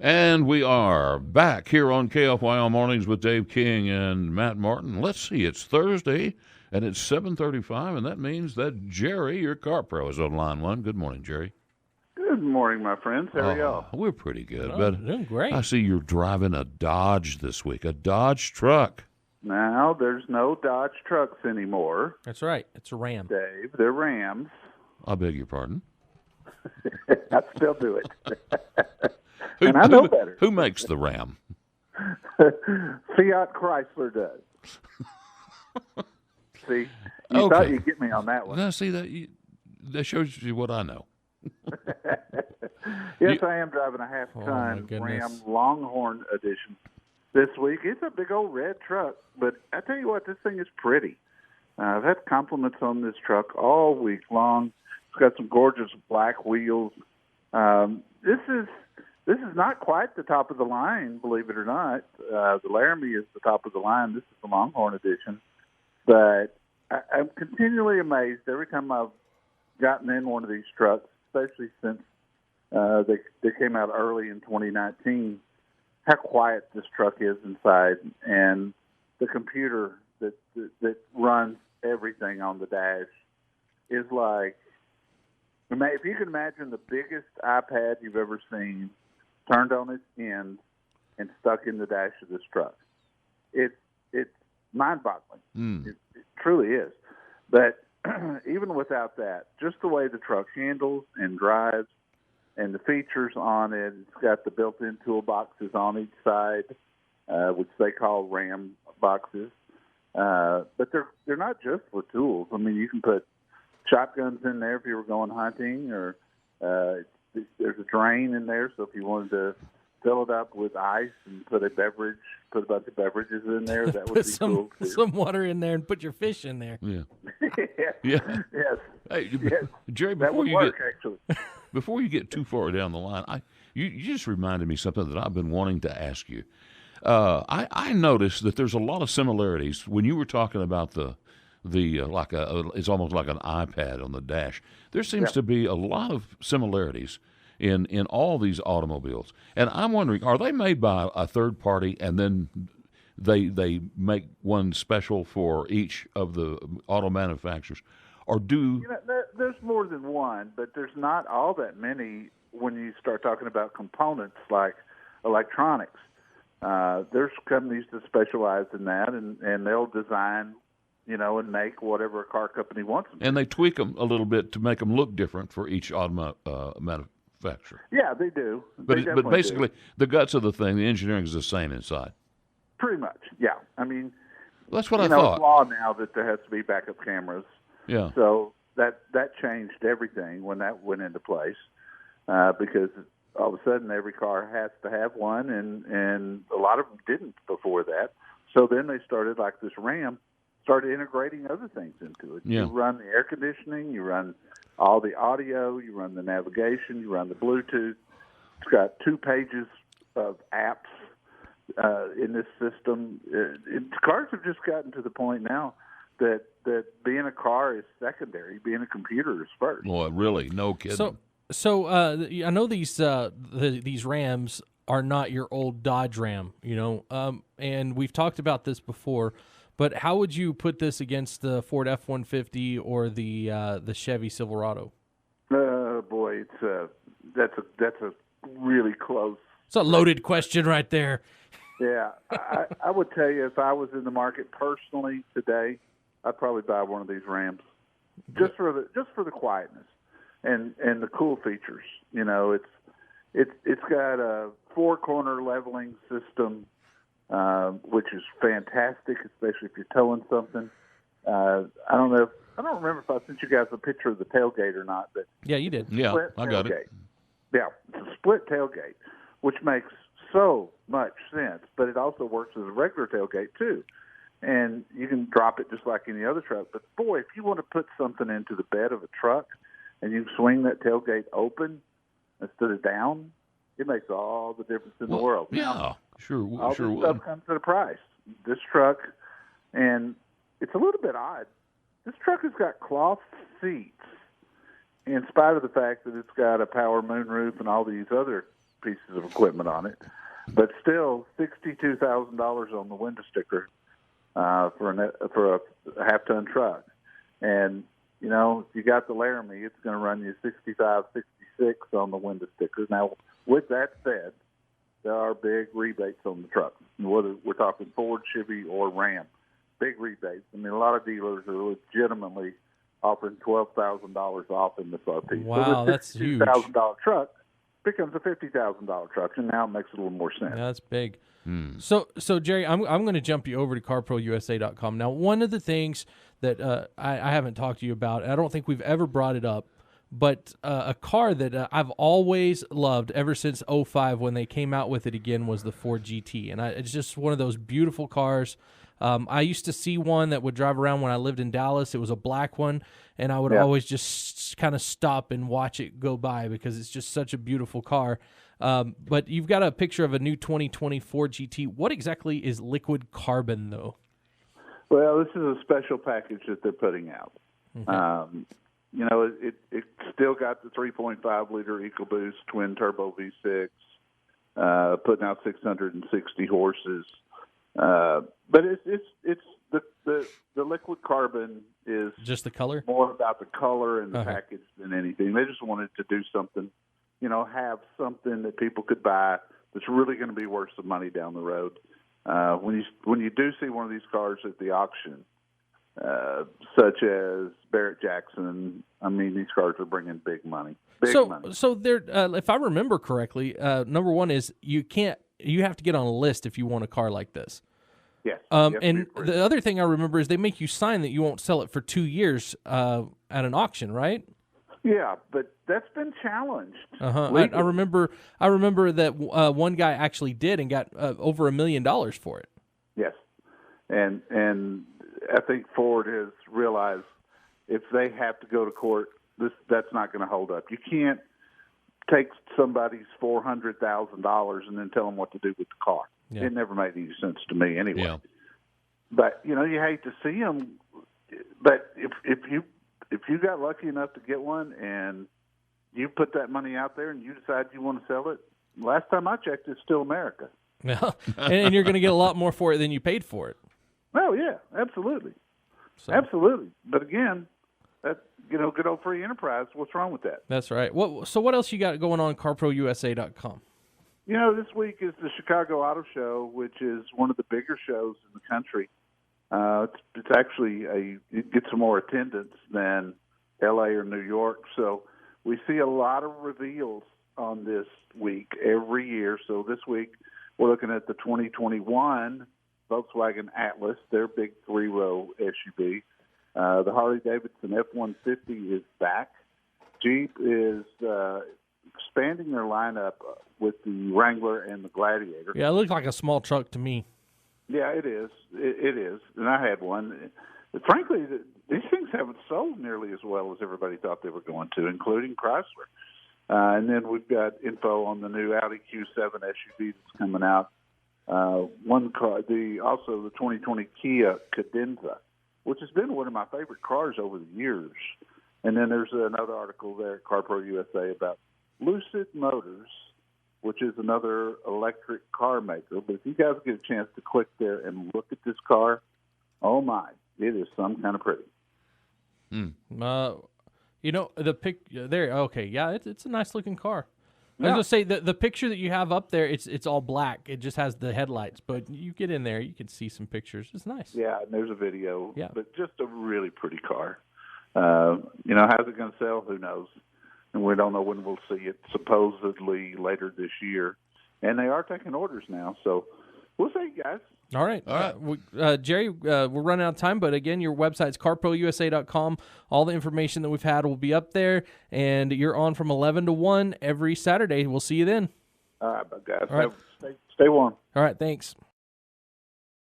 And we are back here on KFYO Mornings with Dave King and Matt Martin. Let's see, it's Thursday, and it's 7:35, and that means that Jerry, your car pro, is on line one. Good morning, Jerry. Good morning, my friends. How are y'all? We're pretty good. But doing great. I see you're driving a Dodge this week, a Dodge truck. Now, there's no Dodge trucks anymore. That's right. It's a Ram. Dave, they're Rams. I beg your pardon? I'd still do it. And I know better. Who makes the Ram? Fiat Chrysler does. See, you thought you'd get me on that one. Now, see, that shows you what I know. Yes, I am driving a half-ton Ram Longhorn Edition this week. It's a big old red truck, but I tell you what, this thing is pretty. I've had compliments on this truck all week long. It's got some gorgeous black wheels. This is not quite the top of the line, believe it or not. The Laramie is the top of the line. This is the Longhorn Edition. But I'm continually amazed every time I've gotten in one of these trucks, especially since they came out early in 2019, how quiet this truck is inside, and the computer that runs everything on the dash is like, if you can imagine the biggest iPad you've ever seen turned on its end and stuck in the dash of this truck. It's mind-boggling. It truly is. But even without that, just the way the truck handles and drives and the features on it, it's got the built-in toolboxes on each side, which they call Ram boxes. But they're not just for tools. I mean, you can put shotguns in there if you were going hunting, or there's a drain in there, so if you wanted to fill it up with ice and put a bunch of beverages in there, that would be cool too. Some water in there and put your fish in there. Yeah. Yes. Hey, yes. Jerry, That would work, actually. Before you get too far down the line, you just reminded me something that I've been wanting to ask you. I noticed that there's a lot of similarities when you were talking about it's almost like an iPad on the dash. There seems to be a lot of similarities in all these automobiles, and I'm wondering, are they made by a third party, and then they make one special for each of the auto manufacturers, or do? There's more than one, but there's not all that many when you start talking about components like electronics. There's companies that specialize in that, and they'll design, and make whatever a car company wants them to. And they tweak them a little bit to make them look different for each auto manufacturer. Yeah, they do. But basically, the guts of the thing, the engineering is the same inside. Pretty much, yeah. I mean, that's what I thought. It's law now that there has to be backup cameras. Yeah. So that changed everything when that went into place, because all of a sudden every car has to have one, and a lot of them didn't before that. So then they started, like this Ram, started integrating other things into it. Yeah. You run the air conditioning, you run all the audio, you run the navigation, you run the Bluetooth. It's got 2 pages of apps in this system. Cars have just gotten to the point now that being a car is secondary, being a computer is first. Boy, really, no kidding. So I know these Rams are not your old Dodge Ram, and we've talked about this before. But how would you put this against the Ford F-150 or the Chevy Silverado? Boy, that's a really close. It's a loaded question right there. Yeah, I would tell you, if I was in the market personally today, I'd probably buy one of these Rams, just for the quietness and the cool features. It's got a 4-corner leveling system, which is fantastic, especially if you're towing something. I don't remember if I sent you guys a picture of the tailgate or not, but yeah, you did. Yeah, I got it. Yeah, it's a split tailgate, which makes so much sense, but it also works as a regular tailgate too. And you can drop it just like any other truck. But boy, if you want to put something into the bed of a truck and you swing that tailgate open instead of down, it makes all the difference in the world. Yeah, sure. All this stuff comes at a price. This truck, and it's a little bit odd. This truck has got cloth seats, in spite of the fact that it's got a power moonroof and all these other pieces of equipment on it, but still $62,000 on the window sticker for a half-ton truck. And, you know, if you got the Laramie, it's going to run you 65, 66 on the window sticker. Now, with that said, there are big rebates on the truck, whether we're talking Ford, Chevy, or Ram. Big rebates. I mean, a lot of dealers are legitimately offering $12,000 off MSRP. Wow, so that's huge. $2,000 truck becomes a $50,000 truck, and now it makes a little more sense. Yeah, that's big. So Jerry, I'm going to jump you over to carprousa.com. Now, one of the things that I haven't talked to you about, I don't think we've ever brought it up, but a car that I've always loved ever since '05 when they came out with it again was the Ford GT. And it's just one of those beautiful cars. I used to see one that would drive around when I lived in Dallas. It was a black one, and I would always just kind of stop and watch it go by because it's just such a beautiful car. But you've got a picture of a new 2020 Ford GT. What exactly is liquid carbon, though? Well, this is a special package that they're putting out. Okay. You know, it still got the 3.5-liter EcoBoost twin-turbo V6, putting out 660 horses. But it's the liquid carbon is just the color, more about the color and the package than anything. They just wanted to do something, you know, have something that people could buy that's really going to be worth some money down the road. When you do see one of these cars at the auction, such as Barrett Jackson, I mean, these cars are bringing big money. So they're, if I remember correctly, number one is you have to get on a list if you want a car like this. Yes. And the other thing I remember is they make you sign that you won't sell it for 2 years at an auction, right? Yeah, but that's been challenged. I remember that one guy actually did and got over $1 million for it. Yes, and I think Ford has realized if they have to go to court, that's not going to hold up. You can't take somebody's $400,000 and then tell them what to do with the car. Yeah. It never made any sense to me anyway. Yeah. But you know, you hate to see them. But if you got lucky enough to get one and you put that money out there and you decide you want to sell it, last time I checked, it's still America. Yeah, and you're going to get a lot more for it than you paid for it. Oh yeah, absolutely, absolutely. But again, that, you know, good old free enterprise. What's wrong with that? That's right. So what else you got going on CarProUSA.com? You know, this week is the Chicago Auto Show, which is one of the bigger shows in the country. It's actually it gets some more attendance than L.A. or New York. So we see a lot of reveals on this week every year. So this week we're looking at the 2021 Volkswagen Atlas, their big 3-row SUV. The Harley-Davidson F-150 is back. Jeep is expanding their lineup with the Wrangler and the Gladiator. Yeah, it looks like a small truck to me. Yeah, it is. It is. And I had one. Frankly, these things haven't sold nearly as well as everybody thought they were going to, including Chrysler. And then we've got info on the new Audi Q7 SUV that's coming out. One car, also the 2020 Kia Cadenza, which has been one of my favorite cars over the years. And then there's another article there at Car Pro USA about Lucid Motors, which is another electric car maker. But if you guys get a chance to click there and look at this car, oh my, it is some kind of pretty. You know, the pic there. Okay, yeah, it's a nice looking car. I was gonna say the picture that you have up there, it's all black. It just has the headlights, but you get in there, you can see some pictures. It's nice. Yeah, and there's a video. Yeah, but just a really pretty car. You know, how's it going to sell? Who knows? And we don't know when we'll see it. Supposedly later this year, and they are taking orders now. So we'll see, guys. All right. Jerry, we're running out of time, but again, your website's carprousa.com. All the information that we've had will be up there, and you're on from 11 to 1 every Saturday. We'll see you then. All right, guys. All right. Stay warm. All right, thanks.